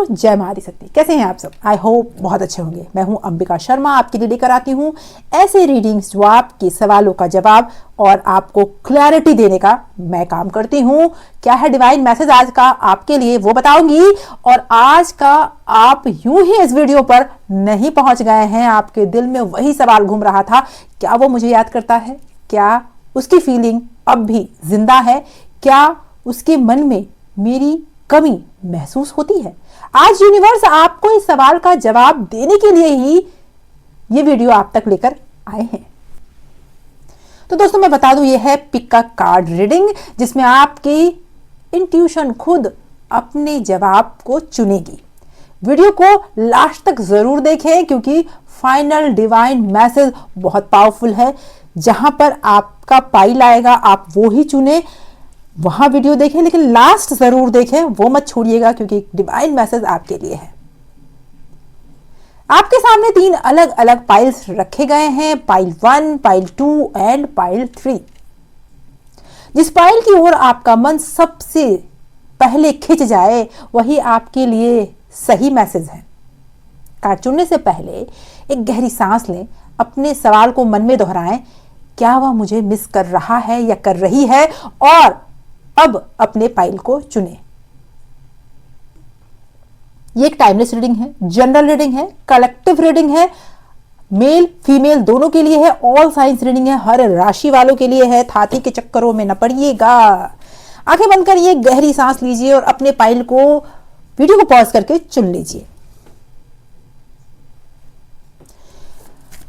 दोस्तों, जय मां आदिशक्ति। कैसे हैं आप सब? आई होप बहुत अच्छे होंगे। मैं हूं अंबिका शर्मा, आपके लिए लेकर आती हूं ऐसे रीडिंग्स जो आपके सवालों का जवाब और आपको क्लैरिटी देने का मैं काम करती हूं। क्या है डिवाइन मैसेज आज का आपके लिए, वो बताऊंगी। और आज का आप यूं ही इस वीडियो पर नहीं पहुंच गए हैं, आपके दिल में वही सवाल घूम रहा था, क्या वो मुझे याद करता है? क्या उसकी फीलिंग अब भी जिंदा है? क्या उसके मन में मेरी कमी महसूस होती है? आज यूनिवर्स आपको इस सवाल का जवाब देने के लिए ही ये वीडियो आप तक लेकर आए हैं। तो दोस्तों, मैं बता दूं, यह है पिक का कार्ड रीडिंग, जिसमें आपकी इंट्यूशन खुद अपने जवाब को चुनेगी। वीडियो को लास्ट तक जरूर देखें, क्योंकि फाइनल डिवाइन मैसेज बहुत पावरफुल है। जहां पर आपका पाइल आएगा, आप वो ही चुने, वहां वीडियो देखें, लेकिन लास्ट जरूर देखें, वो मत छोड़िएगा, क्योंकि डिवाइन मैसेज आपके लिए है। आपके सामने 3 अलग अलग पाइल्स रखे गए हैं, पाइल 1, पाइल 2 एंड पाइल 3। जिस पाइल की ओर आपका मन सबसे पहले खिंच जाए, वही आपके लिए सही मैसेज है। कार्ड चुनने से पहले एक गहरी सांस लें, अपने सवाल को मन में दोहराएं, क्या वह मुझे मिस कर रहा है या कर रही है, और अब अपने पाइल को चुनें। ये एक टाइमलेस रीडिंग है, जनरल रीडिंग है, कलेक्टिव रीडिंग है, मेल फीमेल दोनों के लिए है, ऑल साइंस रीडिंग है, हर राशि वालों के लिए है। थाती के चक्करों में न पड़िएगा। आंखें बंद करिए, गहरी सांस लीजिए और अपने पाइल को, वीडियो को पॉज करके चुन लीजिए।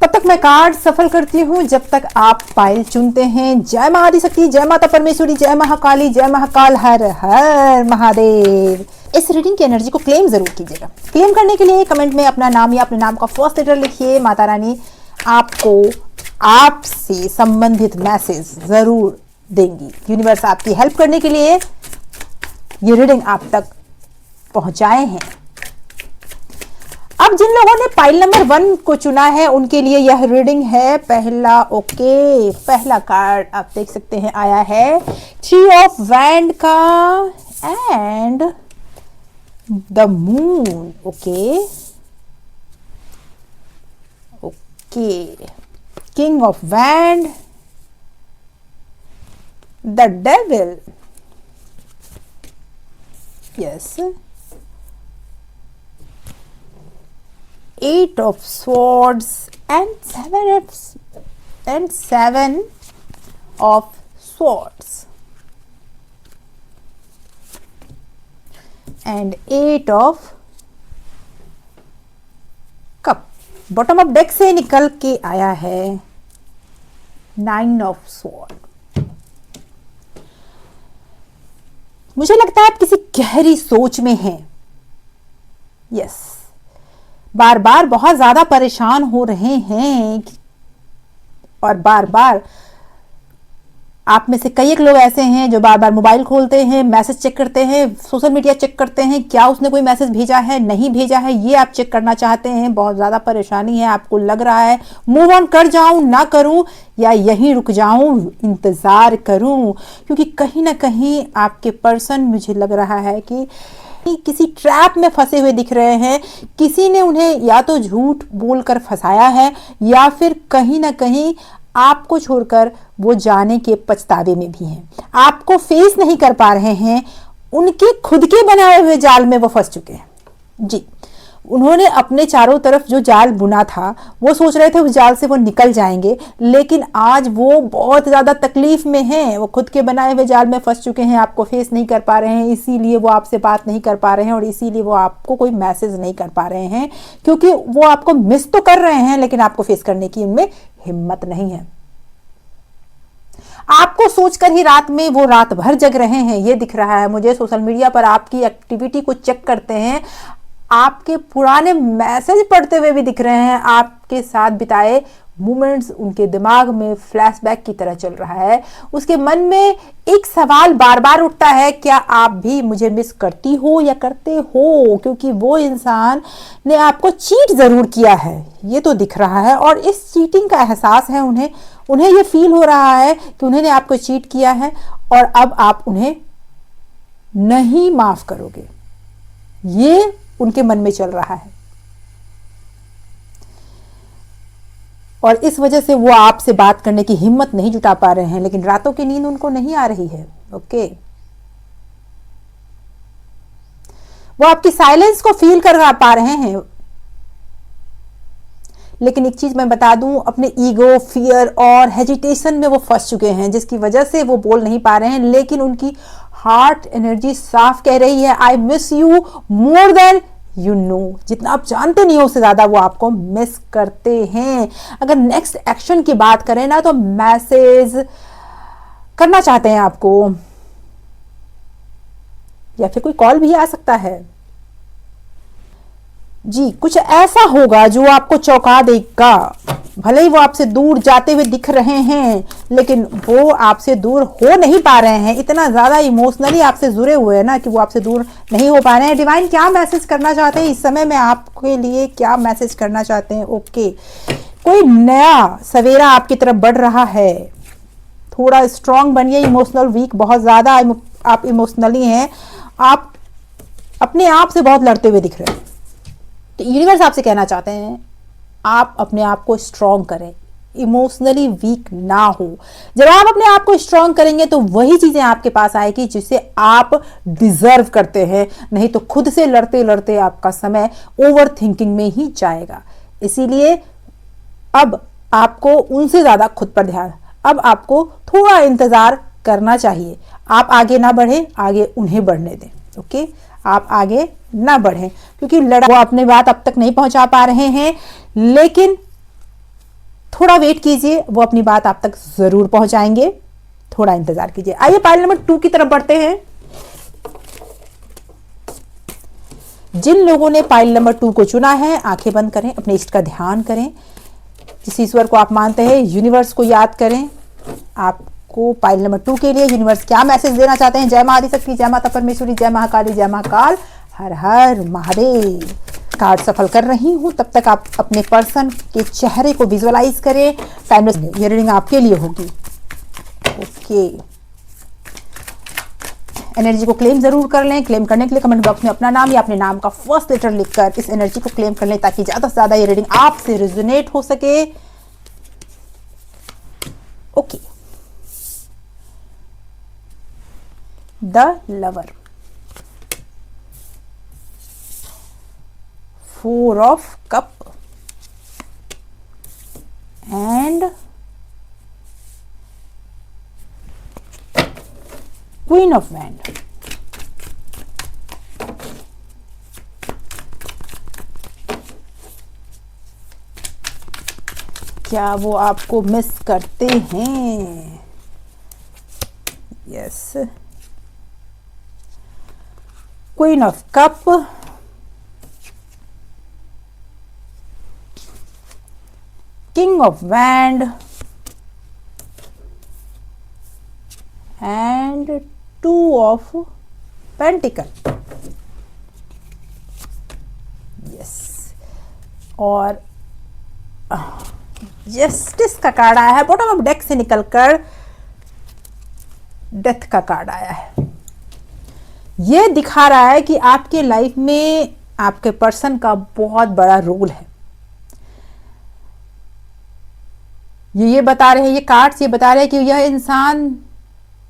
तब तक मैं कार्ड सफल करती हूं जब तक आप पाइल चुनते हैं। जय मां आदिशक्ति, जय माता परमेश्वरी, जय महाकाली, जय महाकाल, हर हर महादेव। इस रीडिंग की एनर्जी को क्लेम जरूर कीजिएगा। क्लेम करने के लिए कमेंट में अपना नाम या अपने नाम का फर्स्ट लेटर लिखिए। माता रानी आपको आपसे संबंधित मैसेज जरूर देंगी। यूनिवर्स आपकी हेल्प करने के लिए ये रीडिंग आप तक पहुंचाए हैं। अब जिन लोगों ने पाइल नंबर 1 को चुना है, उनके लिए यह रीडिंग है। पहला पहला कार्ड आप देख सकते हैं आया है 3 ऑफ वैंड का and the moon. Okay, king of wand, the devil, yes, 8 of swords and 7 of swords and 8 of cup। Bottom of deck से निकल के आया है 9 of sword। मुझे लगता है आप किसी गहरी सोच में हैं। यस, बार बार बहुत ज्यादा परेशान हो रहे हैं, और बार बार आप में से कई एक लोग ऐसे हैं जो बार बार मोबाइल खोलते हैं, मैसेज चेक करते हैं, सोशल मीडिया चेक करते हैं, क्या उसने कोई मैसेज भेजा है, नहीं भेजा है, ये आप चेक करना चाहते हैं। बहुत ज्यादा परेशानी है, आपको लग रहा है मूव ऑन कर जाऊं, ना करूं, या यहीं रुक जाऊं, इंतजार करूं, क्योंकि कहीं ना कहीं आपके पर्सन, मुझे लग रहा है कि किसी ट्रैप में फंसे हुए दिख रहे हैं। किसी ने उन्हें या तो झूठ बोलकर फंसाया है, या फिर कहीं ना कहीं आपको छोड़कर वो जाने के पछतावे में भी हैं। आपको फेस नहीं कर पा रहे हैं, उनके खुद के बनाए हुए जाल में वो फंस चुके हैं। जी, उन्होंने अपने चारों तरफ जो जाल बुना था, वो सोच रहे थे उस जाल से वो निकल जाएंगे, लेकिन आज वो बहुत ज्यादा तकलीफ में हैं। वो खुद के बनाए हुए जाल में फंस चुके हैं, आपको फेस नहीं कर पा रहे हैं, इसीलिए वो आपसे बात नहीं कर पा रहे हैं, और इसीलिए वो आपको कोई मैसेज नहीं कर पा रहे हैं, क्योंकि वो आपको मिस तो कर रहे हैं, लेकिन आपको फेस करने की उनमें हिम्मत नहीं है। आपको सोचकर ही रात में वो रात भर जग रहे हैं, ये दिख रहा है मुझे। सोशल मीडिया पर आपकी एक्टिविटी को चेक करते हैं, आपके पुराने मैसेज पढ़ते हुए भी दिख रहे हैं। आपके साथ बिताए मोमेंट्स उनके दिमाग में फ्लैशबैक की तरह चल रहा है। उसके मन में एक सवाल बार बार उठता है, क्या आप भी मुझे मिस करती हो या करते हो? क्योंकि वो इंसान ने आपको चीट जरूर किया है, ये तो दिख रहा है, और इस चीटिंग का एहसास है उन्हें ये फील हो रहा है कि उन्होंने आपको चीट किया है, और अब आप उन्हें नहीं माफ करोगे। ये उनके मन में चल रहा है, और इस वजह से वो आपसे बात करने की हिम्मत नहीं जुटा पा रहे हैं, लेकिन रातों की नींद उनको नहीं आ रही है। ओके, वो आपकी साइलेंस को फील कर पा रहे हैं, लेकिन एक चीज मैं बता दूं, अपने ईगो, फियर और हेजिटेशन में वो फंस चुके हैं, जिसकी वजह से वो बोल नहीं पा रहे हैं। लेकिन उनकी हार्ट एनर्जी साफ कह रही है, I miss you more than you know. जितना आप जानते नहीं हो उससे ज्यादा वो आपको मिस करते हैं। अगर नेक्स्ट एक्शन की बात करें ना, तो मैसेज करना चाहते हैं आपको, या फिर कोई कॉल भी आ सकता है। जी, कुछ ऐसा होगा जो आपको चौंका देगा। भले ही वो आपसे दूर जाते हुए दिख रहे हैं, लेकिन वो आपसे दूर हो नहीं पा रहे हैं। इतना ज्यादा इमोशनली आपसे जुड़े हुए हैं ना कि वो आपसे दूर नहीं हो पा रहे हैं। डिवाइन क्या मैसेज करना चाहते हैं इस समय में आपके लिए, क्या मैसेज करना चाहते हैं? ओके, कोई नया सवेरा आपकी तरफ बढ़ रहा है। थोड़ा स्ट्रांग बनिए, इमोशनल वीक बहुत ज्यादा आप इमोशनली हैं, आप अपने आप से बहुत लड़ते हुए दिख रहे हैं। तो यूनिवर्स आपसे कहना चाहते हैं आप अपने आप को स्ट्रांग करें, इमोशनली वीक ना हो। जब आप अपने आप को स्ट्रांग करेंगे तो वही चीजें आपके पास आएगी जिसे आप डिजर्व करते हैं, नहीं तो खुद से लड़ते लड़ते आपका समय ओवर थिंकिंग में ही जाएगा। इसीलिए अब आपको उनसे ज्यादा खुद पर ध्यान, अब आपको थोड़ा इंतजार करना चाहिए। आप आगे ना बढ़े, आगे उन्हें बढ़ने दें। ओके, आप आगे ना बढ़ें, क्योंकि वो अपनी बात अब तक नहीं पहुंचा पा रहे हैं, लेकिन थोड़ा वेट कीजिए, वो अपनी बात आप तक जरूर पहुंचाएंगे। थोड़ा इंतजार कीजिए। आइए पाइल नंबर 2 की तरफ बढ़ते हैं। जिन लोगों ने पाइल नंबर 2 को चुना है, आंखें बंद करें, अपने इष्ट का ध्यान करें, जिस ईश्वर को आप मानते हैं, यूनिवर्स को याद करें। आपको पाइल नंबर 2 के लिए यूनिवर्स क्या मैसेज देना चाहते हैं? जय मां आदिशक्ति, जय माता परमेश्वरी, जय महाकाली, जय महाकाल, हर हर महादेव। कार्ड सफल कर रही हूं, तब तक आप अपने पर्सन के चेहरे को विजुअलाइज करें। टाइमलेस ये रीडिंग आपके लिए होगी। ओके, एनर्जी को क्लेम जरूर कर लें। क्लेम करने के लिए कमेंट बॉक्स में अपना नाम या अपने नाम का फर्स्ट लेटर लिखकर इस एनर्जी को क्लेम कर लें, ताकि ज्यादा से ज्यादा ये रीडिंग आपसे रेजोनेट हो सके। Okay, the lover, 4 of cup and Queen of Wand। क्या वो आपको मिस करते हैं? Yes, queen of cup, king of wand and 2 of pentacle. Yes, और जस्टिस का कार्ड आया है। बॉटम ऑफ डेक से निकलकर डेथ का कार्ड आया है। यह दिखा रहा है कि आपके लाइफ में आपके पर्सन का बहुत बड़ा रोल है। ये बता रहे हैं, ये कार्ड्स ये बता रहे हैं कि यह इंसान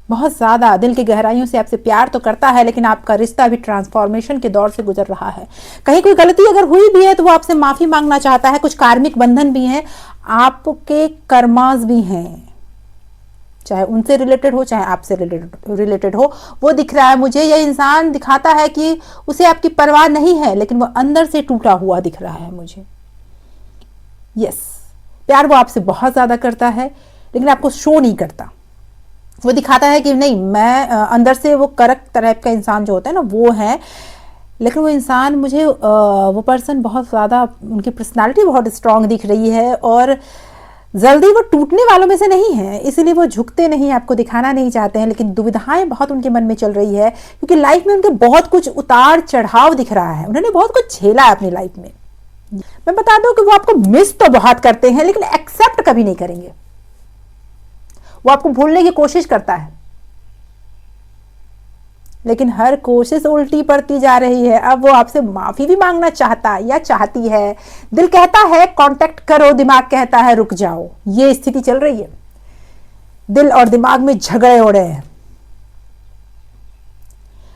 बहुत ज्यादा दिल की गहराइयों से आपसे प्यार तो करता है, लेकिन आपका रिश्ता भी ट्रांसफॉर्मेशन के दौर से गुजर रहा है। कहीं कोई गलती अगर हुई भी है तो वो आपसे माफी मांगना चाहता है। कुछ कार्मिक बंधन भी हैं, आपके कर्मास भी हैं, चाहे उनसे रिलेटेड हो चाहे आपसे रिलेटेड हो। वो दिख रहा है मुझे। यह इंसान दिखाता है कि उसे आपकी परवाह नहीं है, लेकिन वो अंदर से टूटा हुआ दिख रहा है मुझे। यस, प्यार वो आपसे बहुत ज्यादा करता है, लेकिन आपको शो नहीं करता। वो दिखाता है कि नहीं, मैं अंदर से वो करेक्ट तरह का इंसान जो होता है ना, वो है, लेकिन वो इंसान मुझे वो पर्सन बहुत ज़्यादा, उनकी पर्सनालिटी बहुत स्ट्रांग दिख रही है, और जल्दी वो टूटने वालों में से नहीं है, इसलिए वो झुकते नहीं, आपको दिखाना नहीं चाहते हैं। लेकिन दुविधाएं बहुत उनके मन में चल रही है, क्योंकि लाइफ में उनके बहुत कुछ उतार चढ़ाव दिख रहा है। उन्होंने बहुत कुछ झेला है अपनी लाइफ में। मैं बता दूं कि वो आपको मिस तो बहुत करते हैं, लेकिन एक्सेप्ट कभी नहीं करेंगे। वो आपको भूलने की कोशिश करता है, लेकिन हर कोशिश उल्टी पड़ती जा रही है। अब वो आपसे माफी भी मांगना चाहता या चाहती है। दिल कहता है कांटेक्ट करो, दिमाग कहता है रुक जाओ। ये स्थिति चल रही है। दिल और दिमाग में झगड़े हो रहे हैं।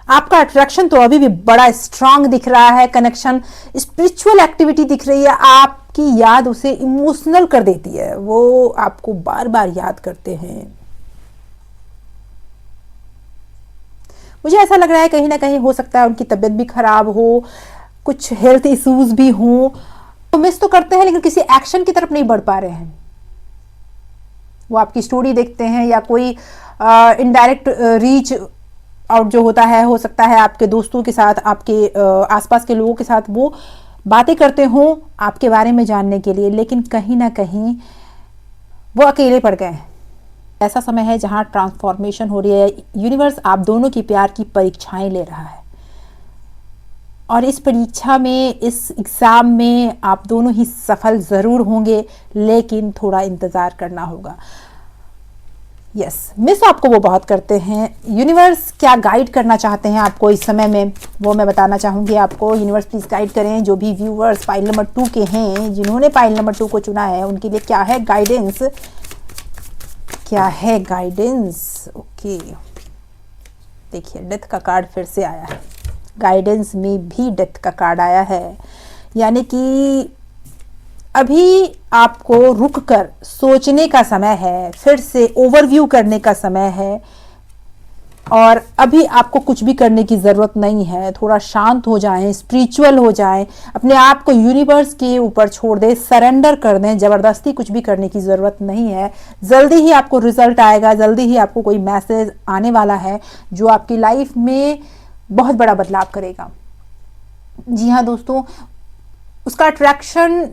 आपका अट्रैक्शन तो अभी भी बड़ा स्ट्रांग दिख रहा है, कनेक्शन, स्पिरिचुअल एक्टिविटी दिख रही है। आपकी याद उसे इमोशनल कर देती है, वो आपको बार बार याद करते हैं। मुझे ऐसा लग रहा है कहीं ना कहीं हो सकता है उनकी तबीयत भी खराब हो, कुछ हेल्थ इश्यूज भी हो, तो मिस तो करते हैं लेकिन किसी एक्शन की तरफ नहीं बढ़ पा रहे हैं। वो आपकी स्टोरी देखते हैं या कोई इनडायरेक्ट रीच आउट जो होता है, हो सकता है आपके दोस्तों के साथ, आपके आसपास के लोगों के साथ वो बातें करते हों आपके बारे में जानने के लिए, लेकिन कहीं ना कहीं वो अकेले पड़ गए हैं। ऐसा समय है जहां ट्रांसफॉर्मेशन हो रही है। यूनिवर्स आप दोनों की प्यार की परीक्षाएं ले रहा है और इस परीक्षा में, इस एग्जाम में आप दोनों ही सफल जरूर होंगे, लेकिन थोड़ा इंतजार करना होगा। यस, मिस आपको वो बहुत करते हैं। यूनिवर्स क्या गाइड करना चाहते हैं आपको इस समय में, वो मैं बताना चाहूंगी आपको। यूनिवर्स प्लीज गाइड करें। जो भी व्यूवर्स पाइल नंबर 2 के हैं, जिन्होंने पाइल नंबर 2 को चुना है, उनके लिए क्या है गाइडेंस, क्या है गाइडेंस। ओके, देखिए डेथ का कार्ड फिर से आया है। गाइडेंस में भी डेथ का कार्ड आया है, यानी कि अभी आपको रुककर सोचने का समय है, फिर से ओवरव्यू करने का समय है और अभी आपको कुछ भी करने की ज़रूरत नहीं है। थोड़ा शांत हो जाएं, स्पिरिचुअल हो जाएं, अपने आप को यूनिवर्स के ऊपर छोड़ दें, सरेंडर कर दें। ज़बरदस्ती कुछ भी करने की ज़रूरत नहीं है। जल्दी ही आपको रिजल्ट आएगा, जल्दी ही आपको कोई मैसेज आने वाला है जो आपकी लाइफ में बहुत बड़ा बदलाव करेगा। जी हाँ दोस्तों, उसका अट्रैक्शन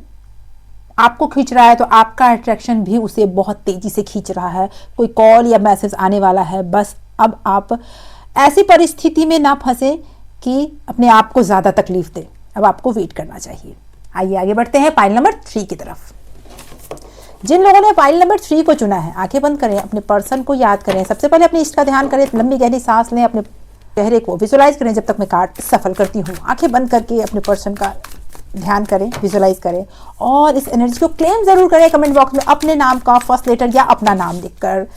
आपको खींच रहा है तो आपका अट्रैक्शन भी उसे बहुत तेजी से खींच रहा है। कोई कॉल या मैसेज आने वाला है। बस अब आप ऐसी परिस्थिति में ना फंसे कि अपने आप को ज़्यादा तकलीफ दे। अब आपको वेट करना चाहिए। आइए आगे बढ़ते हैं पाइल नंबर 3 की तरफ। जिन लोगों ने पाइल नंबर 3 को चुना है, आंखें बंद करें, अपने पर्सन को याद करें। सबसे पहले अपने इष्ट का ध्यान करें, लंबी गहरी सांस लें, अपने चेहरे को विजुलाइज करें। जब तक मैं कार्ड सफल करती हूँ, आंखें बंद करके अपने पर्सन का ध्यान करें, विजुलाइज करें और इस एनर्जी को क्लेम जरूर करें कमेंट बॉक्स में अपने नाम का फर्स्ट लेटर या अपना नाम लिखकर।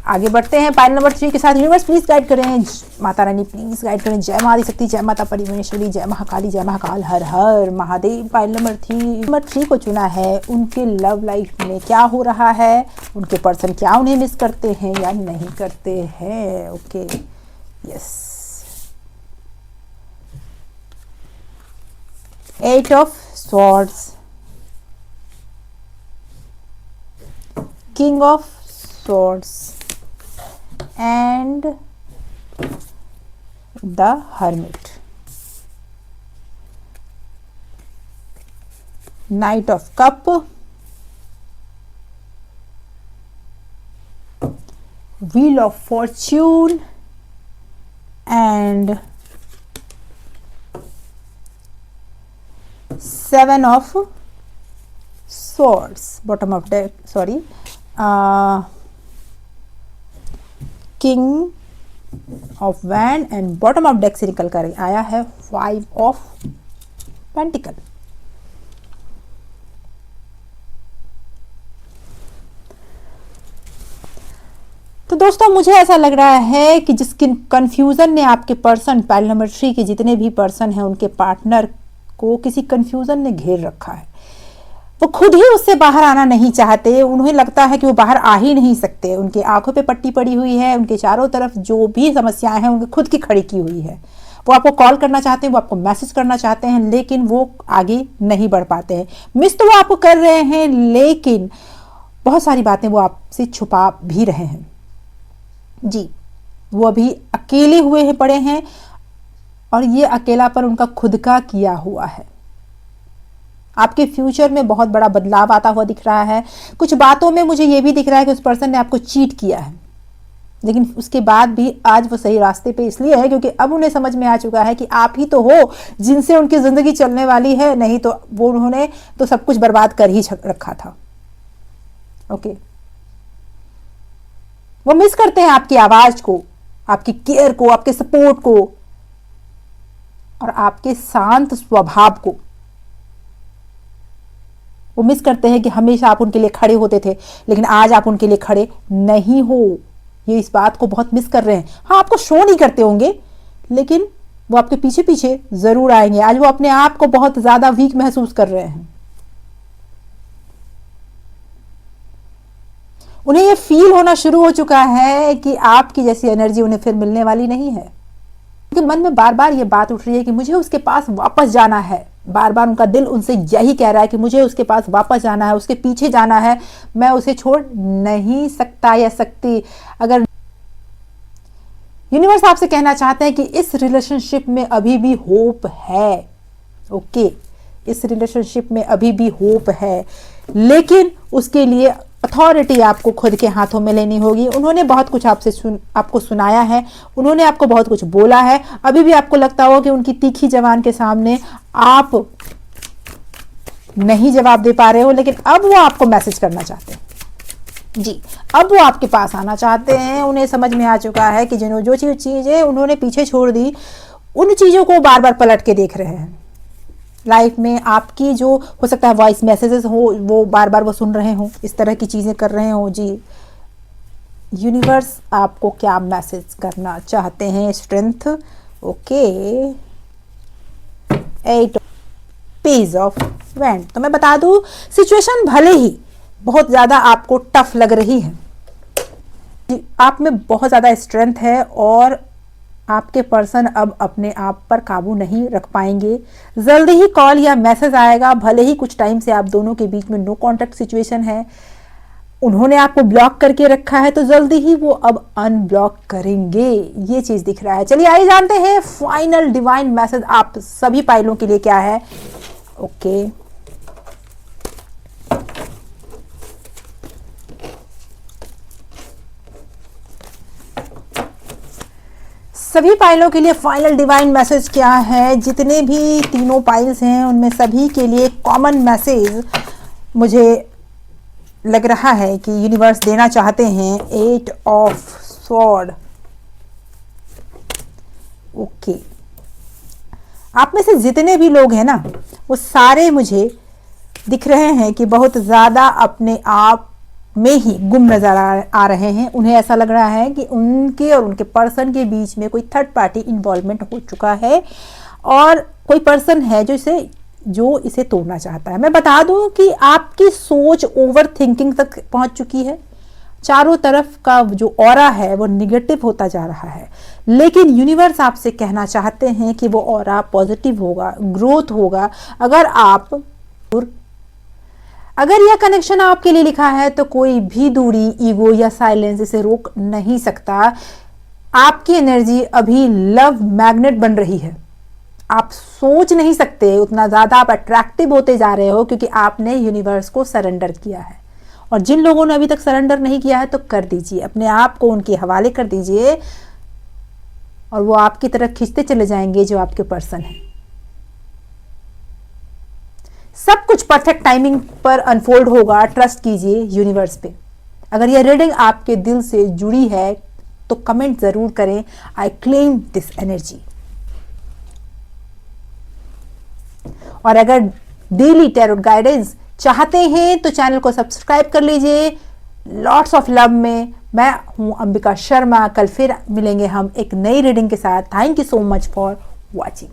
आगे बढ़ते हैं पाइल नंबर 3 के साथ। यूनिवर्स प्लीज गाइड करें, माता रानी प्लीज गाइड करें। जय मां आदिशक्ति, जय माता परमेश्वरी, जय महाकाली, जय महाकाल, हर हर महादेव। पाइल नंबर 3 को चुना है। उनके लव लाइफ में क्या हो रहा है, उनके पर्सन क्या उन्हें मिस करते हैं या नहीं करते हैं। Okay, yes, 8 of swords, king of swords and the hermit, knight of cup, wheel of fortune and 7 of swords, bottom of deck, sorry, king of wand and bottom of deck से निकल कर आया है 5 of pentacle। तो दोस्तों मुझे ऐसा लग रहा है कि जिसकी कंफ्यूजन ने आपके पर्सन, पाइल नंबर 3 के जितने भी पर्सन हैं, उनके पार्टनर को किसी कंफ्यूजन ने घेर रखा है। वो खुद ही उससे बाहर आना नहीं चाहते। उन्हें लगता है कि वो बाहर आ ही नहीं सकते। उनकी आंखों पे पट्टी पड़ी हुई है, उनके चारों तरफ जो भी समस्याएं हैं उनके खुद की खड़ी की हुई है। वो आपको कॉल करना चाहते हैं, वो आपको मैसेज करना चाहते हैं, लेकिन वो आगे नहीं बढ़ पाते हैं। मिस तो वो आपको कर रहे हैं, लेकिन बहुत सारी बातें वो आपसे छुपा भी रहे हैं। जी, वो अभी अकेले हुए हैं, पड़े हैं और ये अकेलापन उनका खुद का किया हुआ है। आपके फ्यूचर में बहुत बड़ा बदलाव आता हुआ दिख रहा है। कुछ बातों में मुझे ये भी दिख रहा है कि उस पर्सन ने आपको चीट किया है, लेकिन उसके बाद भी आज वो सही रास्ते पे इसलिए है क्योंकि अब उन्हें समझ में आ चुका है कि आप ही तो हो जिनसे उनकी जिंदगी चलने वाली है। नहीं तो वो उन्होंने तो सब कुछ बर्बाद कर ही रखा था। ओके, वो मिस करते हैं आपकी आवाज को, आपकी केयर को, आपके सपोर्ट को और आपके शांत स्वभाव को। वो मिस करते हैं कि हमेशा आप उनके लिए खड़े होते थे, लेकिन आज आप उनके लिए खड़े नहीं हो। ये इस बात को बहुत मिस कर रहे हैं। हाँ, आपको शो नहीं करते होंगे, लेकिन वो आपके पीछे पीछे जरूर आएंगे। आज वो अपने आप को बहुत ज्यादा वीक महसूस कर रहे हैं। उन्हें ये फील होना शुरू हो चुका है कि आपकी जैसी एनर्जी उन्हें फिर मिलने वाली नहीं है। उनके मन में बार बार ये बात उठ रही है कि मुझे उसके पास वापस जाना है। बार बार उनका दिल उनसे यही कह रहा है कि मुझे उसके पास वापस जाना है, उसके पीछे जाना है, मैं उसे छोड़ नहीं सकता या सकती। अगर यूनिवर्स आपसे कहना चाहते हैं कि इस रिलेशनशिप में अभी भी होप है, ओके, इस रिलेशनशिप में अभी भी होप है, लेकिन उसके लिए अथॉरिटी आपको खुद के हाथों में लेनी होगी। उन्होंने बहुत कुछ आपको सुनाया है, उन्होंने आपको बहुत कुछ बोला है। अभी भी आपको लगता हो कि उनकी तीखी जबान के सामने आप नहीं जवाब दे पा रहे हो, लेकिन अब वो आपको मैसेज करना चाहते हैं। जी, अब वो आपके पास आना चाहते हैं। उन्हें समझ में आ चुका है कि जो चीजें उन्होंने पीछे छोड़ दी, उन चीजों को बार बार पलट के देख रहे हैं। लाइफ में आपकी जो हो सकता है वॉइस मैसेजेस हो, वो बार बार वो सुन रहे हो, इस तरह की चीजें कर रहे हो। जी, यूनिवर्स आपको क्या मैसेज करना चाहते हैं? Strength, okay, 8 page of wand. तो मैं बता दूं, सिचुएशन भले ही बहुत ज्यादा आपको टफ लग रही है, आप में बहुत ज्यादा स्ट्रेंथ है और आपके पर्सन अब अपने आप पर काबू नहीं रख पाएंगे। जल्दी ही कॉल या मैसेज आएगा, भले ही कुछ टाइम से आप दोनों के बीच में नो कांटेक्ट सिचुएशन है। उन्होंने आपको ब्लॉक करके रखा है, तो जल्दी ही वो अब अनब्लॉक करेंगे, ये चीज दिख रहा है। चलिए आइए जानते हैं फाइनल डिवाइन मैसेज आप सभी पाइलों के लिए क्या है। ओके, सभी पाइलों के लिए फाइनल डिवाइन मैसेज क्या है? जितने भी तीनों पाइल्स हैं उनमें सभी के लिए कॉमन मैसेज मुझे लग रहा है कि यूनिवर्स देना चाहते हैं। 8 ऑफ स्वॉर्ड, ओके। आप में से जितने भी लोग हैं ना, वो सारे मुझे दिख रहे हैं कि बहुत ज्यादा अपने आप में ही गुम नजर आ रहे हैं। उन्हें ऐसा लग रहा है कि उनके और उनके पर्सन के बीच में कोई थर्ड पार्टी इन्वॉल्वमेंट हो चुका है और कोई पर्सन है जो इसे तोड़ना चाहता है। मैं बता दूं कि आपकी सोच ओवर थिंकिंग तक पहुंच चुकी है। चारों तरफ का जो ऑरा है वो निगेटिव होता जा रहा है, लेकिन यूनिवर्स आपसे कहना चाहते हैं कि वो ऑरा पॉजिटिव होगा, ग्रोथ होगा। अगर यह कनेक्शन आपके लिए लिखा है तो कोई भी दूरी, ईगो या साइलेंस इसे रोक नहीं सकता। आपकी एनर्जी अभी लव मैग्नेट बन रही है। आप सोच नहीं सकते उतना ज्यादा आप अट्रैक्टिव होते जा रहे हो, क्योंकि आपने यूनिवर्स को सरेंडर किया है। और जिन लोगों ने अभी तक सरेंडर नहीं किया है तो कर दीजिए, अपने आप को उनके हवाले कर दीजिए और वो आपकी तरफ खींचते चले जाएंगे जो आपके पर्सन है। सब कुछ परफेक्ट टाइमिंग पर अनफोल्ड होगा। ट्रस्ट कीजिए यूनिवर्स पे। अगर यह रीडिंग आपके दिल से जुड़ी है तो कमेंट जरूर करें, आई क्लेम दिस एनर्जी। और अगर डेली टैरोट गाइडेंस चाहते हैं तो चैनल को सब्सक्राइब कर लीजिए। लॉट्स ऑफ लव में मैं हूं अंबिका शर्मा। कल फिर मिलेंगे हम एक नई रीडिंग के साथ। Thank you so much for watching.